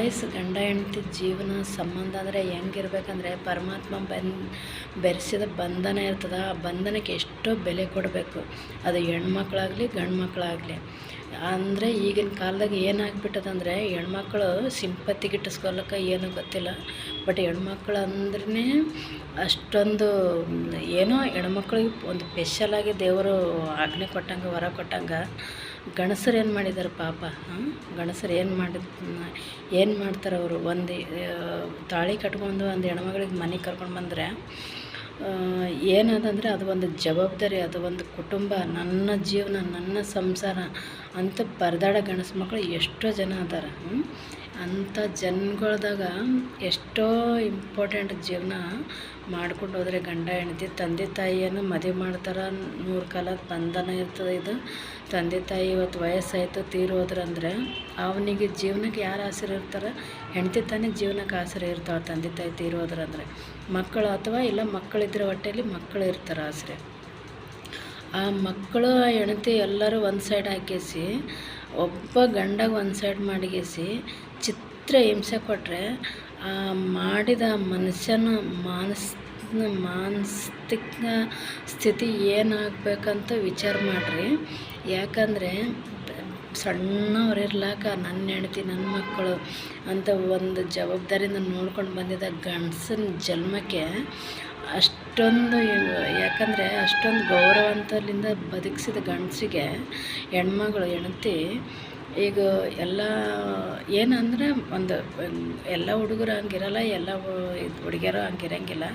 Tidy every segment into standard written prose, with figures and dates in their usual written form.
Guys, ಗಂಡ ಹೆಂಡತಿ ಜೀವನ ಸಂಬಂಧ ಅಂದರೆ ಹೆಂಗಿರ್ಬೇಕಂದ್ರೆ ಪರಮಾತ್ಮ ಬೆರೆಸಿದ ಬಂಧನ ಇರ್ತದೆ. ಆ ಬಂಧನಕ್ಕೆ ಎಷ್ಟೋ ಬೆಲೆ ಕೊಡಬೇಕು. ಅದು ಹೆಣ್ಮಕ್ಳಾಗಲಿ ಗಂಡು ಮಕ್ಕಳಾಗಲಿ. ಅಂದರೆ ಈಗಿನ ಕಾಲದಾಗ ಏನಾಗ್ಬಿಟ್ಟದಂದರೆ ಹೆಣ್ಮಕ್ಳು ಸಿಂಪತ್ತಿ ಗಿಟ್ಟಿಸ್ಕೊಳಕ್ಕೆ ಏನೂ ಗೊತ್ತಿಲ್ಲ. ಬಟ್ ಹೆಣ್ಮಕ್ಳು ಅಂದ್ರೆ ಅಷ್ಟೊಂದು ಏನೋ ಹೆಣ್ಮಕ್ಳಿಗೆ ಒಂದು ಸ್ಪೆಷಲಾಗಿ ದೇವರು ಆಜ್ಞೆ ಕೊಟ್ಟಂಗೆ, ವರ ಕೊಟ್ಟಂಗೆ. ಗಂಡಸರು ಏನು ಮಾಡಿದ್ದಾರೆ ಪಾಪ? ಗಂಡಸರು ಏನು ಮಾಡ್ತಾರೆ ಅವರು? ಒಂದು ತಾಳಿ ಕಟ್ಕೊಂಡು ಒಂದು ಹೆಣ್ಮಗಳಿಗೆ ಮನೆಗೆ ಕರ್ಕೊಂಡು ಬಂದರೆ ಏನದಂದರೆ ಅದು ಒಂದು ಜವಾಬ್ದಾರಿ, ಅದು ಒಂದು ಕುಟುಂಬ, ನನ್ನ ಜೀವನ, ನನ್ನ ಸಂಸಾರ ಅಂತ ಪರದಾಡ ಗಂಡಸು ಮಕ್ಕಳು ಎಷ್ಟೋ ಜನ ಅದಾರ. ಅಂಥ ಜನಗಳ್ದಾಗ ಎಷ್ಟೋ ಇಂಪಾರ್ಟೆಂಟ್ ಜೀವನ ಮಾಡ್ಕೊಂಡು ಹೋದರೆ ಗಂಡ ಹೆಂಡತಿ. ತಂದೆ ತಾಯಿಯನ್ನು ಮದುವೆ ಮಾಡ್ತಾರೆ, 100 ಕಾಲದ ಬಂಧನ ಇರ್ತದೆ. ಇದು ತಂದೆ ತಾಯಿ ಇವತ್ತು ವಯಸ್ಸಾಯಿತು ತೀರೋದ್ರಂದರೆ ಅವನಿಗೆ ಜೀವನಕ್ಕೆ ಯಾರು ಆಸರೆ ಇರ್ತಾರೆ? ಹೆಂಡತಿ ತಾನೇ ಜೀವನಕ್ಕೆ ಆಸರೆ ಇರ್ತಾವೆ ತಂದೆ ತಾಯಿ ತೀರೋದ್ರಂದರೆ. ಮಕ್ಕಳು ಅಥವಾ ಇಲ್ಲ ಮಕ್ಕಳಿದ್ರೆ ಹೊಟ್ಟೆಯಲ್ಲಿ ಮಕ್ಕಳು ಇರ್ತಾರೆ ಆಸರೆ. ಆ ಮಕ್ಕಳು ಹೆಂಡತಿ ಎಲ್ಲರೂ ಒಂದು ಸೈಡ್ ಹಾಕಿಸಿ, ಒಬ್ಬ ಗಂಡಾಗ ಒಂದು ಸೈಡ್ ಮಾಡಿಗೆಸಿ ಚಿತ್ರ ಹಿಂಸೆ ಕೊಟ್ಟರೆ ಆ ಮಾಡಿದ ಮನುಷ್ಯನ ಮಾನಸಿಕ ಸ್ಥಿತಿ ಏನಾಗಬೇಕಂತ ವಿಚಾರ ಮಾಡಿರಿ. ಯಾಕಂದರೆ ಸಣ್ಣವರಿರ್ಲಾಕ ನನ್ನ ಹೆಂಡತಿ ನನ್ನ ಮಕ್ಕಳು ಅಂತ ಒಂದು ಜವಾಬ್ದಾರಿಯಿಂದ ನೋಡ್ಕೊಂಡು ಬಂದಿದ್ದ ಗಂಡಸನ ಜನ್ಮಕ್ಕೆ ಅಷ್ಟೊಂದು, ಯಾಕಂದರೆ ಅಷ್ಟೊಂದು ಗೌರವಂತಲಿಂದ ಬದುಕಿಸಿದ ಗಂಡಸಿಗೆ ಹೆಣ್ಮಗಳು ಹೆಂಡತಿ ಈಗ ಎಲ್ಲ ಏನಂದರೆ ಒಂದು ಎಲ್ಲ ಹುಡುಗರು ಹಂಗಿರಲ್ಲ, ಎಲ್ಲ ಹುಡುಗಿಯರು ಹಂಗಿರಂಗಿಲ್ಲ.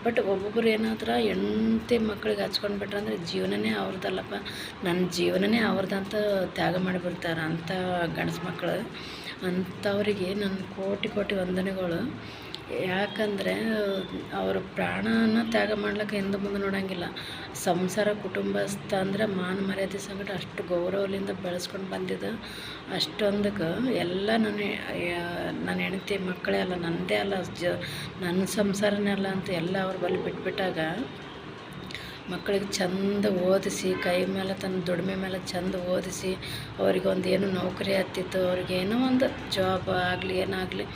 ಬಟ್ ಒಬ್ಬೊಬ್ರು ಏನಾದ್ರೆ ಹೆಂಡತಿ ಮಕ್ಳಿಗೆ ಹಚ್ಕೊಂಡು ಬಿಟ್ರಂದ್ರೆ ಜೀವನನೇ ಅವ್ರದ್ದಲ್ಲಪ್ಪ, ನನ್ನ ಜೀವನನೇ ಅವ್ರದ್ದಂತ ತ್ಯಾಗ ಮಾಡಿಬಿಡ್ತಾರೆ ಅಂಥ ಗಂಡಸು ಮಕ್ಕಳು. ಅಂಥವ್ರಿಗೆ ನನ್ನ ಕೋಟಿ ಕೋಟಿ ವಂದನೆಗಳು. ಯಾಕಂದರೆ ಅವರು ಪ್ರಾಣನ ತ್ಯಾಗ ಮಾಡ್ಲಿಕ್ಕೆ ಹಿಂದೆ ಮುಂದೆ ನೋಡೋಂಗಿಲ್ಲ. ಸಂಸಾರ ಕುಟುಂಬಸ್ಥ ಅಂದರೆ ಮಾನ ಮರ್ಯಾದೆ ಸಂಗಟ ಅಷ್ಟು ಗೌರವದಿಂದ ಬೆಳೆಸ್ಕೊಂಡು ಬಂದಿದ್ದು. ಅಷ್ಟೊಂದಕ್ಕೆ ಎಲ್ಲ ನನ್ನ ಹೆಂಡತಿ ಮಕ್ಕಳೇ ಅಲ್ಲ, ನನ್ನದೇ ಅಲ್ಲ, ನನ್ನ ಸಂಸಾರನೇ ಅಲ್ಲ ಅಂತ ಎಲ್ಲ ಅವ್ರ ಬಳಿ ಬಿಟ್ಬಿಟ್ಟಾಗ ಮಕ್ಕಳಿಗೆ ಚಂದ ಓದಿಸಿ, ಕೈ ಮೇಲೆ ತನ್ನ ದುಡಿಮೆ ಮೇಲೆ ಚಂದ ಓದಿಸಿ, ಅವ್ರಿಗೊಂದು ಏನೋ ನೌಕರಿ ಹತ್ತಿತ್ತು, ಅವ್ರಿಗೆ ಏನೋ ಒಂದು ಜಾಬ್ ಆಗಲಿ ಏನಾಗಲಿ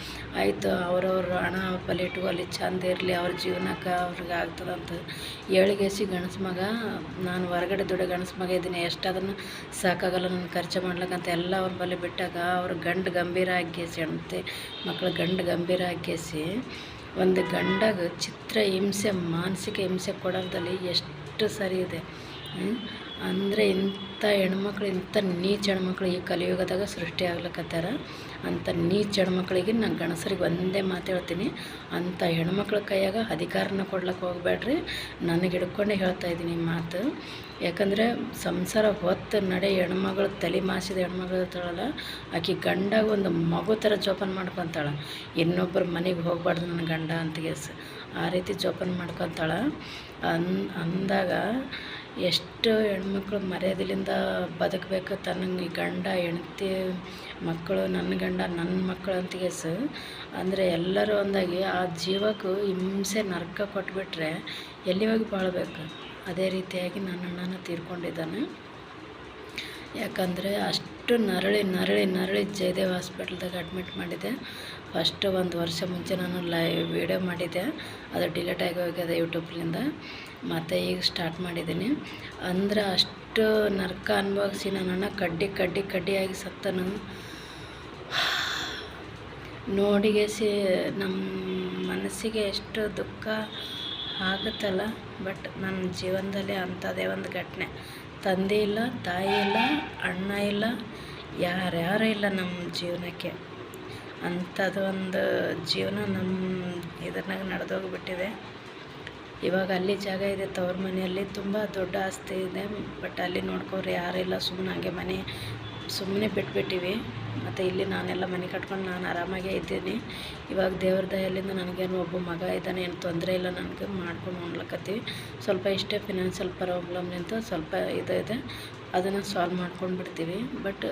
ಆಯಿತು, ಅವ್ರವ್ರ ಹಣ ಪಲಿಟು ಅಲ್ಲಿ ಚಂದ ಇರಲಿ, ಅವ್ರ ಜೀವನಕ್ಕೆ ಅವ್ರಿಗೆ ಆಗ್ತದಂತ ಏಳಿಗೆಸಿ ಗಂಡಸು ಮಗ, ನಾನು ಹೊರಗಡೆ ದುಡ್ಡು ಗಂಡಸು ಮಗ ಇದ್ದೀನಿ, ಎಷ್ಟಾದ್ರೂ ಸಾಕಾಗಲ್ಲ ನನ್ನ ಖರ್ಚು ಮಾಡ್ಲಿಕ್ಕಂತ ಎಲ್ಲ ಅವ್ರ ಬಳಿ ಬಿಟ್ಟಾಗ ಅವ್ರ ಗಂಡು ಗಂಭೀರ ಆಗೇಸಿ, ಹೆಂಡತಿ ಮಕ್ಕಳು ಗಂಡು ಗಂಭೀರ ಆಗೇಸಿ ಒಂದು ಗಂಡಾಗ ಚಿತ್ರ ಹಿಂಸೆ, ಮಾನಸಿಕ ಹಿಂಸೆ ಕೊಡೋದ್ರಲ್ಲಿ ಎಷ್ಟು ಸರಿ ಇದೆ. ಅಂದರೆ ಇಂಥ ಹೆಣ್ಮಕ್ಳು, ಇಂಥ ನೀಚ ಹೆಣ್ಮಕ್ಳು ಈ ಕಲಿಯುಗದಾಗ ಸೃಷ್ಟಿ ಆಗ್ಲಿಕ್ಕತ್ತಾರ. ಅಂಥ ನೀಚ ಹೆಣ್ಮಕ್ಳಿಗೆ ನಾನು ಗಂಡಸರಿಗೆ ಒಂದೇ ಮಾತು ಹೇಳ್ತೀನಿ, ಅಂಥ ಹೆಣ್ಮಕ್ಳ ಕೈಯಾಗ ಅಧಿಕಾರನ ಕೊಡ್ಲಿಕ್ಕೆ ಹೋಗ್ಬೇಡ್ರಿ. ನನಗೆ ಹಿಡ್ಕೊಂಡೆ ಹೇಳ್ತಾ ಇದ್ದೀನಿ ಮಾತು. ಯಾಕಂದರೆ ಸಂಸಾರ ಹೊತ್ತು ನಡೆ ಹೆಣ್ಮಗಳು, ತಲೆ ಮಾಸಿದ ಹೆಣ್ಮಗಳು ಇರ್ತಾಳಲ್ಲ, ಆಕೆ ಗಂಡಾಗ ಒಂದು ಮಗು ಥರ ಜೋಪಾನ ಮಾಡ್ಕೊತಾಳೆ. ಇನ್ನೊಬ್ಬರ ಮನೆಗೆ ಹೋಗ್ಬಾರ್ದು ನನ್ನ ಗಂಡ ಅಂತಗೆಸ್ ಆ ರೀತಿ ಜೋಪಾನ ಮಾಡ್ಕೊತಾಳೆ. ಅಂದಾಗ ಎಷ್ಟು ಹೆಣ್ಮಕ್ಳು ಮರ್ಯಾದೆಯಿಂದ ಬದುಕಬೇಕು. ತನ್ನ ಗಂಡ ಹೆಂಡತಿ ಮಕ್ಕಳು, ನನ್ನ ಗಂಡ ನನ್ನ ಮಕ್ಕಳು ಅಂತಿಗೆಸ್ ಅಂದರೆ ಎಲ್ಲರೂ ಒಂದಾಗಿ ಆ ಜೀವಕ್ಕೂ ಹಿಂಸೆ ನರಕ ಕೊಟ್ಬಿಟ್ರೆ ಎಲ್ಲಿ ಹೋಗಿ ಬಾಳ್ಬೇಕು? ಅದೇ ರೀತಿಯಾಗಿ ನನ್ನ ಅಣ್ಣನ ತೀರ್ಕೊಂಡಿದ್ದಾನೆ. ಯಾಕಂದರೆ ಅಷ್ಟು ನರಳಿ ಜಯದೇವ್ ಹಾಸ್ಪಿಟ್ಲ್ದಾಗ ಅಡ್ಮಿಟ್ ಮಾಡಿದೆ. ಫಸ್ಟ್ 1 ವರ್ಷ ಮುಂಚೆ ನಾನು ವೀಡಿಯೋ ಮಾಡಿದ್ದೆ, ಅದು ಡಿಲೀಟ್ ಆಗಿ ಹೋಗ್ಯದ ಯೂಟ್ಯೂಬ್ಲಿಂದ. ಮತ್ತು ಈಗ ಸ್ಟಾರ್ಟ್ ಮಾಡಿದ್ದೀನಿ. ಅಂದ್ರೆ ಅಷ್ಟು ನರಕ ಅನುಭವಿಸಿ ನನ್ನ ಕಡ್ಡಿಯಾಗಿ ಸತ್ತನು ನೋಡಿಗೆಸಿ ನಮ್ಮ ಮನಸ್ಸಿಗೆ ಎಷ್ಟು ದುಃಖ ಆಗುತ್ತಲ್ಲ. ಬಟ್ ನನ್ನ ಜೀವನದಲ್ಲಿ ಅಂಥದ್ದೇ ಒಂದು ಘಟನೆ. ತಂದೆ ಇಲ್ಲ, ತಾಯಿ ಇಲ್ಲ, ಅಣ್ಣ ಇಲ್ಲ, ಯಾರ್ಯಾರೂ ಇಲ್ಲ ನಮ್ಮ ಜೀವನಕ್ಕೆ. ಅಂಥದ್ದು ಒಂದು ಜೀವನ ನಮ್ಮ ಇದನ್ನಾಗ ನಡೆದೋಗ್ಬಿಟ್ಟಿದೆ. ಇವಾಗ ಅಲ್ಲಿ ಜಾಗ ಇದೆ, ತವ್ರ ಮನೆಯಲ್ಲಿ ತುಂಬ ದೊಡ್ಡ ಆಸ್ತಿ ಇದೆ. ಬಟ್ ಅಲ್ಲಿ ನೋಡ್ಕೋರು ಯಾರಿಲ್ಲ, ಸುಮ್ಮನೆ ಹಾಗೆ ಮನೆ ಸುಮ್ಮನೆ ಬಿಟ್ಬಿಟ್ಟಿವಿ. ಮತ್ತು ಇಲ್ಲಿ ನಾನೆಲ್ಲ ಮನೆ ಕಟ್ಕೊಂಡು ನಾನು ಆರಾಮಾಗೇ ಇದ್ದೀನಿ. ಇವಾಗ ದೇವ್ರ ದಯೆಯಿಂದ ನನಗೇನು ಒಬ್ಬ ಮಗ ಇದ್ದಾನೆ, ಏನು ತೊಂದರೆ ಇಲ್ಲ, ನನಗೆ ಮಾಡ್ಕೊಂಡು ಉಣ್ಲಕತ್ತೀವಿ. ಸ್ವಲ್ಪ ಇಷ್ಟೇ ಫಿನಾನ್ಷಿಯಲ್ ಪ್ರಾಬ್ಲಮ್ನಿಂದ ಸ್ವಲ್ಪ ಇದೆ, ಅದನ್ನು ಸಾಲ್ವ್ ಮಾಡ್ಕೊಂಡು ಬಿಡ್ತೀವಿ. ಬಟ್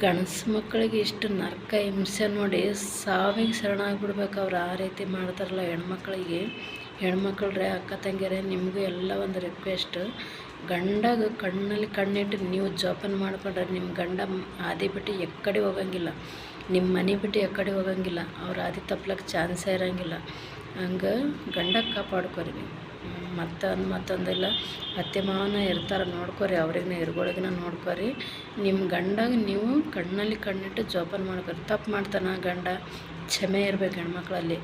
ಗಂಡಸು ಮಕ್ಕಳಿಗೆ ಇಷ್ಟು ನರಕ ಹಿಂಸೆ ನೋಡಿ ಸಾವಿಗೆ ಶರಣಾಗ್ಬಿಡ್ಬೇಕು ಅವ್ರು. ಆ ರೀತಿ ಮಾಡ್ತಾರಲ್ಲ ಹೆಣ್ಮಕ್ಳ್ರೆ, ಅಕ್ಕ ತಂಗಿಯರೇ, ನಿಮಗೂ ಎಲ್ಲ ಒಂದು ರಿಕ್ವೆಸ್ಟ್. ಗಂಡಾಗ ಕಣ್ಣಲ್ಲಿ ಕಣ್ಣಿಟ್ಟು ನೀವು ಜೋಪಾನ ಮಾಡ್ಕೊಂಡ್ರೆ ನಿಮ್ಮ ಗಂಡ ಆದಿ ಬಿಟ್ಟು ಎಕ್ಕಡೆ ಹೋಗಂಗಿಲ್ಲ. ನಿಮ್ಮ ಮನೆ ಬಿಟ್ಟು ಕಡೆ ಹೋಗಂಗಿಲ್ಲ, ಅವ್ರು ಹಾದಿ ತಪ್ಲಕ್ಕೆ ಚಾನ್ಸೇ ಇರೋಂಗಿಲ್ಲ. ಹಂಗೆ ಗಂಡ ಕಾಪಾಡ್ಕೊರಿ ನೀವು. ಮತ್ತೊಂದಿಲ್ಲ, ಅತ್ತೆ ಮಾವನ ಇರ್ತಾರೆ ನೋಡ್ಕೊರಿ, ಅವ್ರಿಗೆ ಇರುಗಳಿಗಿನ ನೋಡ್ಕೊರಿ. ನಿಮ್ಮ ಗಂಡಾಗ ನೀವು ಕಣ್ಣಲ್ಲಿ ಕಣ್ಣಿಟ್ಟು ಜೋಪಾನ ಮಾಡ್ಕೊರಿ. ತಪ್ಪು ಮಾಡ್ತಾನೆ ಗಂಡ, ಕ್ಷಮೆ ಇರ್ಬೇಕು ಹೆಣ್ಮಕ್ಳಲ್ಲಿ.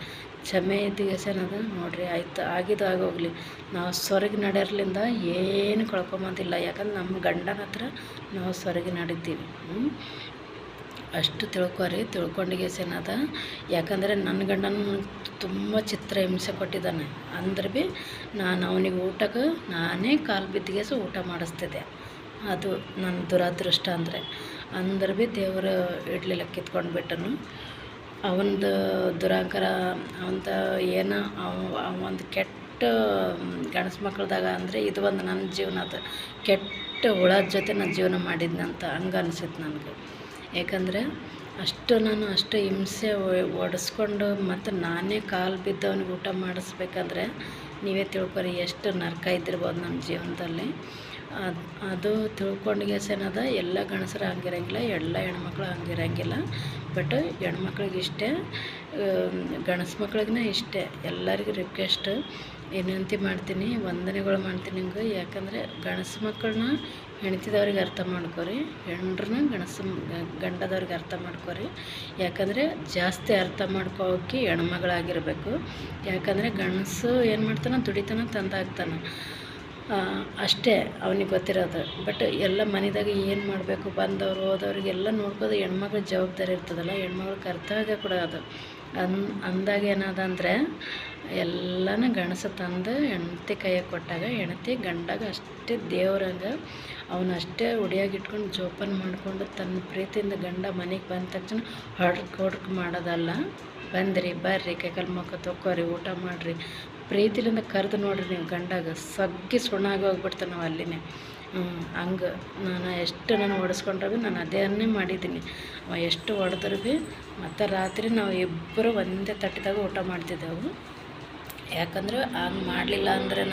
ಕ್ಷಮೆ ಇದ್ದಿಗೆಸೇನದ ನೋಡಿರಿ, ಆಯ್ತು ಆಗಿದ್ದು ಆಗೋಗಲಿ. ನಾವು ಸ್ವರ್ಗ ನಡೆಯರ್ಲಿಂದ ಏನು ಕಳ್ಕೊಂಬಂದಿಲ್ಲ, ಯಾಕಂದ್ರೆ ನಮ್ಮ ಗಂಡನ ಹತ್ರ ನಾವು ಸ್ವರ್ಗ ನಡೀತೀವಿ. ಅಷ್ಟು ತಿಳ್ಕೊರಿ. ತಿಳ್ಕೊಂಡಿಗೆಸೇನದ, ಯಾಕಂದರೆ ನನ್ನ ಗಂಡನ ತುಂಬ ಚಿತ್ರ ಹಿಂಸೆ ಕೊಟ್ಟಿದ್ದಾನೆ. ಅಂದ್ರೆ ಭೀ ನಾನು ಅವನಿಗೆ ಊಟಕ್ಕೆ ನಾನೇ ಕಾಲು ಬಿದ್ದಿಗೆಸ ಊಟ ಮಾಡಿಸ್ತಿದ್ದೆ. ಅದು ನನ್ನ ದುರಾದೃಷ್ಟ. ಅಂದ್ರೆ ಭೀ ದೇವರು ಇಡಲಿಲ್ಲ, ಕಿತ್ಕೊಂಡು ಬಿಟ್ಟನು. ಅವನದು ದುರಾಂಕಾರ, ಅವಂತ ಏನೋ ಒಂದು ಕೆಟ್ಟ ಗಂಡಸು ಮಕ್ಕಳದಾಗ ಅಂದರೆ ಇದು ಒಂದು ನನ್ನ ಜೀವನದ ಕೆಟ್ಟ ಹುಳದ ಜೊತೆ ನಾನು ಜೀವನ ಮಾಡಿದ್ನಂತ ಹಂಗೆ ಅನಿಸಿತ್ತು ನನಗೆ. ಯಾಕಂದರೆ ಅಷ್ಟು ಹಿಂಸೆ ಒಡಿಸ್ಕೊಂಡು ಮತ್ತು ನಾನೇ ಕಾಲು ಬಿದ್ದವನಿಗೆ ಊಟ ಮಾಡಿಸ್ಬೇಕಂದ್ರೆ ನೀವೇ ತಿಳ್ಕೊರಿ ಎಷ್ಟು ನರಕ ಇದ್ದಿರ್ಬೋದು ನನ್ನ ಜೀವನದಲ್ಲಿ. ಅದು ತಿಳ್ಕೊಂಡಿಗೆಸೇನದ, ಎಲ್ಲ ಗಂಡಸರು ಹಂಗಿರಂಗಿಲ್ಲ, ಎಲ್ಲ ಹೆಣ್ಮಕ್ಳು ಹಂಗಿರಂಗಿಲ್ಲ. ಬಟ್ ಹೆಣ್ಮಕ್ಳಿಗೆ ಇಷ್ಟೇ, ಗಂಡಸು ಮಕ್ಳಿಗೆ ಇಷ್ಟೇ. ಎಲ್ಲರಿಗೂ ರಿಕ್ವೆಸ್ಟ್ ವಿನಂತಿ ಮಾಡ್ತೀನಿ, ವಂದನೆಗಳು ಮಾಡ್ತೀನಿ ನಿಮ್ಗೆ. ಯಾಕಂದರೆ ಗಂಡಸು ಮಕ್ಕಳನ್ನ ಹೆಣ್ತಿದವ್ರಿಗೆ ಅರ್ಥ ಮಾಡ್ಕೊರಿ, ಹೆಣ್ರನ್ನ ಗಂಡದವ್ರಿಗೆ ಅರ್ಥ ಮಾಡ್ಕೊರಿ. ಯಾಕಂದರೆ ಜಾಸ್ತಿ ಅರ್ಥ ಮಾಡ್ಕೋಕ್ಕೆ ಹೆಣ್ಮಗಳಾಗಿರ್ಬೇಕು. ಯಾಕಂದರೆ ಗಂಡಸು ಏನು ಮಾಡ್ತಾನೆ, ದುಡಿತಾನೆ, ತಂದಾಗ್ತಾನೆ, ಅಷ್ಟೇ ಅವನಿಗೆ ಗೊತ್ತಿರೋದು. ಬಟ್ ಎಲ್ಲ ಮನೆದಾಗ ಏನು ಮಾಡಬೇಕು, ಬಂದವರು ಹೋದವ್ರಿಗೆಲ್ಲ ನೋಡ್ಕೋದು ಹೆಣ್ಮಕ್ಳ ಜವಾಬ್ದಾರಿ ಇರ್ತದಲ್ಲ, ಹೆಣ್ಮಕ್ಳ ಕರ್ತವ್ಯ ಕೂಡ ಅದು. ಅಂದಾಗ ಏನದಂದರೆ ಎಲ್ಲನೂ ಗಂಡಸ ತಂದು ಹೆಂಡತಿ ಕೈಯಾಗ ಕೊಟ್ಟಾಗ ಹೆಂಡತಿ ಗಂಡಾಗ ಅಷ್ಟೇ ದೇವ್ರಂಗೆ ಅವನು ಅಷ್ಟೇ ಉಡಿಯಾಗಿಟ್ಕೊಂಡು ಜೋಪಾನ ಮಾಡಿಕೊಂಡು ತನ್ನ ಪ್ರೀತಿಯಿಂದ ಗಂಡ ಮನೆಗೆ ಬಂದ ತಕ್ಷಣ ಹೊಡ್ಕ್ ಮಾಡೋದಲ್ಲ. ಬಂದ್ರಿ ಬರ್ರಿ, ಕೈಕಾಲು ಮುಖ ತೊಕ್ಕೋರಿ, ಊಟ ಮಾಡಿರಿ, ಪ್ರೀತಿಲಿಂದ ಕರೆದು ನೋಡ್ರಿ ನೀವು ಗಂಡಾಗ ಸಗ್ಗಿ ಸುಣ್ಣಾಗಿ ಹೋಗ್ಬಿಡ್ತಾನೆ ನಾವು ಅಲ್ಲಿನೇ. ಹಂಗೆ ನಾನು ಹೊಡೆಸ್ಕೊಂಡ್ರೆ ಭೀ ನಾನು ಅದೇನೇ ಮಾಡಿದ್ದೀನಿ. ಎಷ್ಟು ಹೊಡೆದ್ರು ಭೀ ಮತ್ತು ರಾತ್ರಿ ನಾವು ಇಬ್ಬರು ಒಂದೇ ತಟ್ಟೆದಾಗ ಊಟ ಮಾಡ್ತಿದ್ದೆವು. ಯಾಕಂದ್ರೆ ಹಂಗೆ ಮಾಡಲಿಲ್ಲ ಅಂದರೆ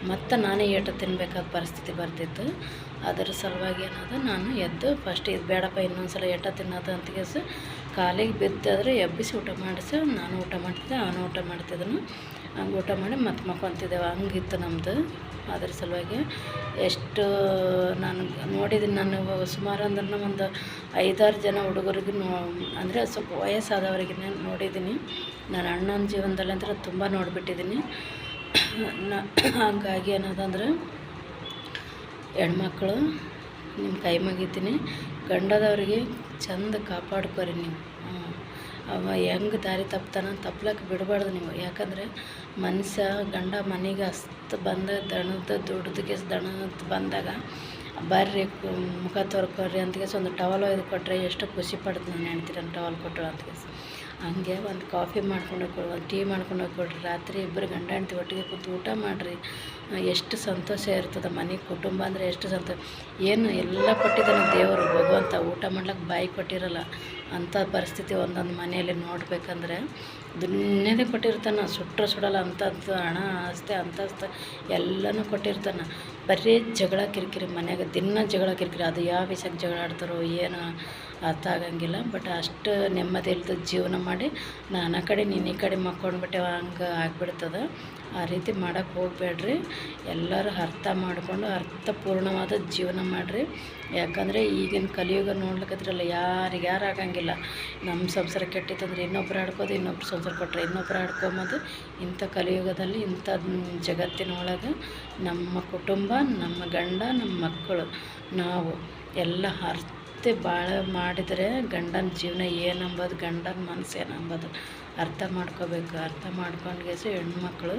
ಮತ್ತು ನಾನೇ ಏಟು ತಿನ್ಬೇಕಾದ ಪರಿಸ್ಥಿತಿ ಬರ್ತಿತ್ತು. ಅದರ ಸಲುವಾಗಿ ನಾನು ಎದ್ದು ಫಸ್ಟ್ ಇದು ಬೇಡಪ್ಪ, ಇನ್ನೊಂದು ಸಲ ಏಟ ತಿನ್ನೋದು ಅಂತಗೆಸ ಕಾಲಿಗೆ ಬಿದ್ದಾದರೆ ಎಬ್ಬಿಸಿ ಊಟ ಮಾಡಿಸಿ ನಾನು ಊಟ ಮಾಡ್ತಿದ್ದೆ, ಅವನು ಊಟ ಮಾಡ್ತಿದ್ದನು. ಹಂಗೆ ಊಟ ಮಾಡಿ ಮತ್ತೆ ಮಕ್ಕೊಂತಿದ್ದೆವು, ಹಂಗಿತ್ತು ನಮ್ಮದು. ಅದ್ರ ಸಲುವಾಗಿ ಎಷ್ಟು ನಾನು ನೋಡಿದ್ದೀನಿ. ನಾನು ಸುಮಾರು ಅಂದ್ರೆ ಒಂದು 5-6 ಜನ ಹುಡುಗರಿಗೆ ಅಂದರೆ ಸ್ವಲ್ಪ ವಯಸ್ಸಾದವರಿಗೆ ನೋಡಿದ್ದೀನಿ. ನಾನು ಅಣ್ಣನ ಜೀವನದಲ್ಲಿ ಅಂದ್ರೆ ತುಂಬ ನೋಡಿಬಿಟ್ಟಿದ್ದೀನಿ. ಹಂಗಾಗಿ ಏನದಂದ್ರೆ ಹೆಣ್ಮಕ್ಳು ನಿಮ್ಮ ಕೈ ಮುಗಿತೀನಿ, ಗಂಡದವ್ರಿಗೆ ಚಂದ ಕಾಪಾಡ್ಕೊರಿ ನೀವು. ಅವ ಹೆಂಗೆ ದಾರಿ ತಪ್ಲಕ್ಕೆ ಬಿಡಬಾರ್ದು ನೀವು. ಯಾಕಂದರೆ ಮನುಷ್ಯ ಗಂಡ ಮನೆಗೆ ದಣದ ಬಂದಾಗ ಬರ್ರಿ ಮುಖ ತೊಳ್ಕೊರಿ ಅಂತಗೆಸ್ ಒಂದು ಟವಲ್ ಒಯ್ದು ಕೊಟ್ಟರೆ ಎಷ್ಟು ಖುಷಿ ಪಡ್ತೀನಿ ನಾನು ಹೆಣ್ತೀನಿ, ಟವಲ್ ಕೊಟ್ಟರು ಅಂತಗೆಸ್. ಹಂಗೆ ಒಂದು ಕಾಫಿ ಮಾಡ್ಕೊಂಡು ಹೋಗಿ ಒಂದು ಟೀ ಮಾಡ್ಕೊಂಡು ಹೋಗಿ ಕೊಡ್ರಿ. ರಾತ್ರಿ ಇಬ್ಬರು ಗಂಡ ಹೆಂಡ್ತಿ ಒಟ್ಟಿಗೆ ಕೂತು ಊಟ ಮಾಡಿರಿ. ಎಷ್ಟು ಸಂತೋಷ ಇರ್ತದೆ ಮನೆ ಕುಟುಂಬ ಅಂದರೆ, ಎಷ್ಟು ಸಂತೋಷ. ಏನು ಎಲ್ಲ ಕೊಟ್ಟಿದ್ದಾನೆ ದೇವರು ಭಗವಂತ, ಊಟ ಮಾಡ್ಲಿಕ್ಕೆ ಬಾಯಿ ಕೊಟ್ಟಿರಲ್ಲ. ಅಂಥ ಪರಿಸ್ಥಿತಿ ಒಂದೊಂದು ಮನೆಯಲ್ಲಿ ನೋಡಬೇಕಂದ್ರೆ ದುನ್ಯದೇ ಕೊಟ್ಟಿರ್ತಾನೆ, ಸುಡಲ್ಲ. ಅಂಥದ್ದು ಹಣ ಆಸ್ತಿ ಅಂತಸ್ತು ಎಲ್ಲನೂ ಕೊಟ್ಟಿರ್ತಾನೆ. ಬರೀ ಜಗಳ ಕಿರಿಕಿರಿ ಮನ್ಯಾಗ, ಜಗಳ ಕಿರಿಕಿರಿ. ಅದು ಯಾವ ವಿಷಯಕ್ಕೆ ಜಗಳ ಆಡ್ತಾರೋ ಏನೋ ಅರ್ಥ ಆಗಂಗಿಲ್ಲ. ಬಟ್ ಅಷ್ಟು ನೆಮ್ಮದಿ ಇಲ್ದ ಜೀವನ ಮಾಡಿ ನಾನು ಆ ಕಡೆ ನೀನು ಈ ಕಡೆ ಮಕ್ಕೊಂಡ್ಬಿಟ್ಟೆ ಹಂಗೆ ಆಗ್ಬಿಡ್ತದೆ. ಆ ರೀತಿ ಮಾಡೋಕ್ಕೆ ಹೋಗಬೇಡ್ರಿ. ಎಲ್ಲರೂ ಅರ್ಥ ಮಾಡಿಕೊಂಡು ಅರ್ಥಪೂರ್ಣವಾದ ಜೀವನ ಮಾಡಿರಿ. ಯಾಕಂದರೆ ಈಗಿನ ಕಲಿಯುಗ ನೋಡ್ಲಿಕ್ಕದ್ರಲ್ಲ ಯಾರು ಆಗಂಗಿಲ್ಲ. ನಮ್ಮ ಸಂಸಾರ ಕೆಟ್ಟಿತ್ತಂದ್ರೆ ಇನ್ನೊಬ್ರು ಆಡ್ಕೋದು, ಇನ್ನೊಬ್ರು ಸಂಸಾರ ಕೊಟ್ಟರೆ ಇನ್ನೊಬ್ರು ಆಡ್ಕೊಂಬೋದು. ಇಂಥ ಕಲಿಯುಗದಲ್ಲಿ ಇಂಥ ಜಗತ್ತಿನೊಳಗೆ ನಮ್ಮ ಕುಟುಂಬ, ನಮ್ಮ ಗಂಡ, ನಮ್ಮ ಮಕ್ಕಳು, ನಾವು ಎಲ್ಲ ಭಾಳ ಮಾಡಿದರೆ ಗಂಡನ ಜೀವನ ಏನಂಬೋದು, ಗಂಡನ ಮನಸ್ಸು ಏನಂಬೋದು ಅರ್ಥ ಮಾಡ್ಕೋಬೇಕು. ಅರ್ಥ ಮಾಡ್ಕೊಂಡ್ಗೆಸ ಹೆಣ್ಮಕ್ಳು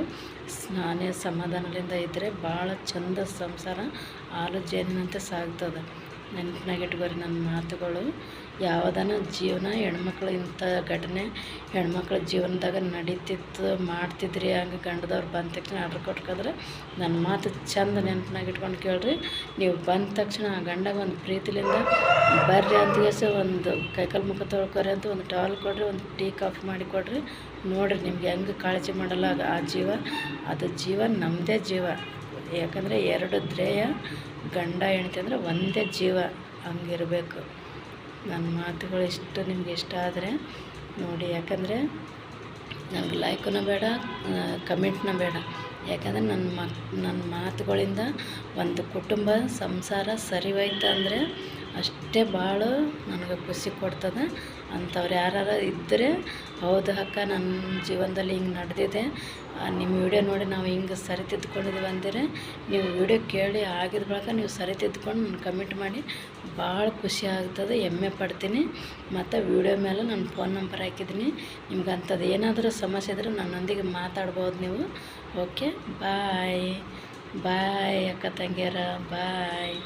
ನಾನೇ ಸಮಾಧಾನದಿಂದ ಇದ್ದರೆ ಭಾಳ ಚಂದ ಸಂಸಾರ ಹಾಲು ಜೇನಿನಂತೆ ಸಾಗ್ತದೆ. ನೆನಪಿನಾಗ ಇಟ್ಕೋರಿ ನನ್ನ ಮಾತುಗಳು. ಯಾವುದನ್ನ ಜೀವನ ಹೆಣ್ಮಕ್ಳು ಇಂಥ ಘಟನೆ ಹೆಣ್ಮಕ್ಳ ಜೀವನದಾಗ ನಡೀತಿತ್ತು, ಮಾಡ್ತಿದ್ರಿ. ಹಂಗೆ ಗಂಡದವ್ರು ಬಂದ ತಕ್ಷಣ ಆರ್ಡ್ರ್ ಕೊಟ್ಕೊಂಡ್ರೆ ನನ್ನ ಮಾತು ಚಂದ ನೆನಪಿನಾಗ ಇಟ್ಕೊಂಡು ಕೇಳ್ರಿ. ನೀವು ಬಂದ ತಕ್ಷಣ ಆ ಗಂಡಗೆ ಒಂದು ಪ್ರೀತಿಲಿಂದ ಬರ್ರಿ ಅಂತಗೆಸ ಒಂದು ಕೈಕಾಲು ಮುಖ ತೊಳ್ಕೊರಿ ಅಂತ ಒಂದು ಟವಲ್ ಕೊಡ್ರಿ, ಒಂದು ಟೀ ಕಾಫಿ ಮಾಡಿ ಕೊಡ್ರಿ. ನೋಡಿರಿ ನಿಮ್ಗೆ ಹೆಂಗೆ ಕಾಳಜಿ ಮಾಡಲ್ಲ ಆ ಜೀವ, ಅದು ಜೀವ ನಮ್ಮದೇ ಜೀವ. ಯಾಕಂದರೆ 2 ದ್ರೇಯ ಗಂಡ ಹೆಣ್ತಿ ಅಂದರೆ ಒಂದೇ ಜೀವ, ಹಂಗಿರಬೇಕು. ನನ್ನ ಮಾತುಗಳು ಇಷ್ಟು ನಿಮ್ಗೆ ಇಷ್ಟ ಆದರೆ ನೋಡಿ, ಯಾಕಂದರೆ ನನಗೆ ಲೈಕೂ ಬೇಡ, ಕಮೆಂಟ್ನ ಬೇಡ. ಯಾಕಂದರೆ ನನ್ನ ಮಾತುಗಳಿಂದ ಒಂದು ಕುಟುಂಬ ಸಂಸಾರ ಸರಿ ಹೋಯ್ತು ಅಂದರೆ ಅಷ್ಟೇ ಭಾಳ ನನಗೆ ಖುಷಿ ಕೊಡ್ತದೆ. ಅಂಥವ್ರು ಯಾರು ಇದ್ದರೆ ಹೌದು ಅಕ್ಕ, ನನ್ನ ಜೀವನದಲ್ಲಿ ಹಿಂಗೆ ನಡೆದಿದೆ, ನಿಮ್ಮ ವಿಡಿಯೋ ನೋಡಿ ನಾವು ಹಿಂಗೆ ಸರಿ ತಿದ್ದುಕೊಂಡಿದ್ದೀವಿ ಅಂದರೆ ನೀವು ವಿಡಿಯೋ ಕೇಳಿ ಆಗಿದ ಬಳಿಕ ನೀವು ಸರಿ ತಿದ್ದುಕೊಂಡು ನಾನು ಕಮೆಂಟ್ ಮಾಡಿ ಭಾಳ ಖುಷಿ ಆಗ್ತದೆ, ಹೆಮ್ಮೆ ಪಡ್ತೀನಿ. ಮತ್ತು ವಿಡಿಯೋ ಮೇಲೆ ನನ್ನ ಫೋನ್ ನಂಬರ್ ಹಾಕಿದ್ದೀನಿ. ನಿಮ್ಗೆ ಅಂಥದ್ದು ಏನಾದರೂ ಸಮಸ್ಯೆ ಇದ್ದರೆ ನನ್ನೊಂದಿಗೆ ಮಾತಾಡ್ಬೋದು ನೀವು. ಓಕೆ, ಬಾಯ್ ಬಾಯ್ ಅಕ್ಕ ತಂಗಿಯರ, ಬಾಯ್.